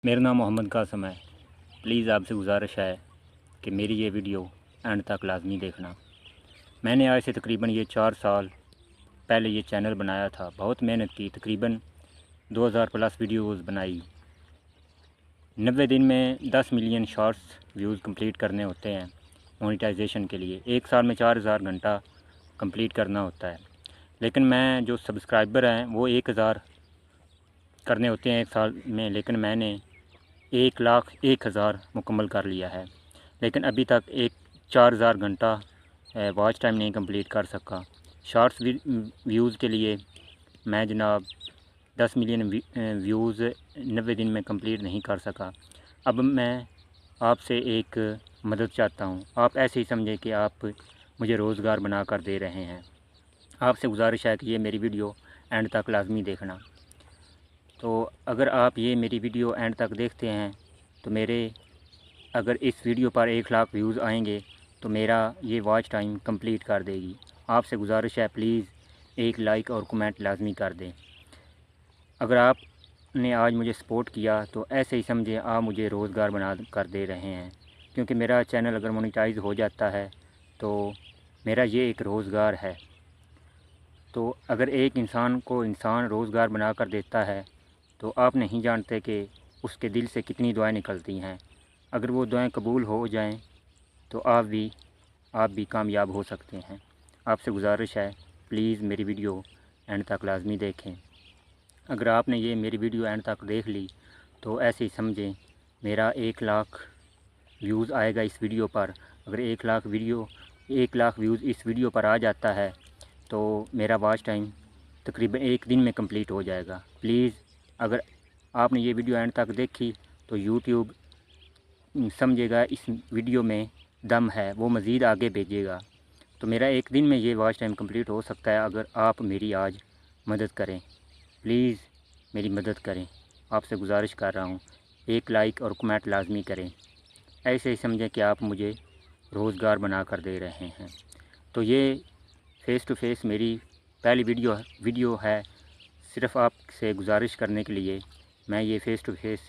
मेरा नाम मोहम्मद कासम है। प्लीज़ आपसे गुजारिश है कि मेरी ये वीडियो एंड तक लाजमी देखना। मैंने आज से तकरीबन ये 4 साल पहले ये चैनल बनाया था। बहुत मेहनत की, तकरीबन 2000 प्लस वीडियोज़ बनाई। 90 दिन में 10 मिलियन शॉर्ट्स व्यूज़ कंप्लीट करने होते हैं मोनेटाइजेशन के लिए। एक साल में 4000 घंटा कंप्लीट करना होता है। लेकिन मैं जो सब्सक्राइबर हैं वो 1000 करने होते हैं एक साल में, लेकिन मैंने 1,01,000 मुकम्मल कर लिया है। लेकिन अभी तक 4000 घंटा वॉच टाइम नहीं कंप्लीट कर सका। शॉर्ट्स व्यूज़ के लिए मैं जनाब 10 मिलियन व्यूज़ 90 दिन में कंप्लीट नहीं कर सका। अब मैं आपसे एक मदद चाहता हूँ। आप ऐसे ही समझें कि आप मुझे रोज़गार बना कर दे रहे हैं। आपसे गुजारिश है कि ये मेरी वीडियो एंड तक लाजमी देखना। तो अगर आप ये मेरी वीडियो एंड तक देखते हैं तो अगर इस वीडियो पर 1 लाख व्यूज़ आएंगे तो मेरा ये वॉच टाइम कंप्लीट कर देगी। आपसे गुजारिश है, प्लीज़ एक लाइक और कमेंट लाजमी कर दें। अगर आपने आज मुझे सपोर्ट किया तो ऐसे ही समझें आप मुझे रोज़गार बना कर दे रहे हैं, क्योंकि मेरा चैनल अगर मोनेटाइज हो जाता है तो मेरा ये एक रोज़गार है। तो अगर एक इंसान को रोज़गार बना कर देता है तो आप नहीं जानते कि उसके दिल से कितनी दुआएं निकलती हैं। अगर वो दुआएं कबूल हो जाएं तो आप भी कामयाब हो सकते हैं। आपसे गुजारिश है, प्लीज़ मेरी वीडियो एंड तक लाजमी देखें। अगर आपने ये मेरी वीडियो एंड तक देख ली तो ऐसे ही समझें मेरा 1 लाख व्यूज़ आएगा इस वीडियो पर। अगर 1 लाख व्यूज़ इस वीडियो पर आ जाता है तो मेरा वॉच टाइम तकरीबन 1 दिन में कंप्लीट हो जाएगा। प्लीज़ अगर आपने ये वीडियो एंड तक देखी तो यूट्यूब समझेगा इस वीडियो में दम है, वो मज़ीद आगे भेजेगा। तो मेरा 1 दिन में ये वॉच टाइम कंप्लीट हो सकता है अगर आप मेरी आज मदद करें। प्लीज़ मेरी मदद करें, आपसे गुजारिश कर रहा हूँ। एक लाइक और कमेंट लाजमी करें। ऐसे ही समझें कि आप मुझे रोज़गार बना कर दे रहे हैं। तो ये फ़ेस टू फ़ेस मेरी पहली वीडियो है। सिर्फ़ आपसे गुजारिश करने के लिए मैं ये फ़ेस टू फ़ेस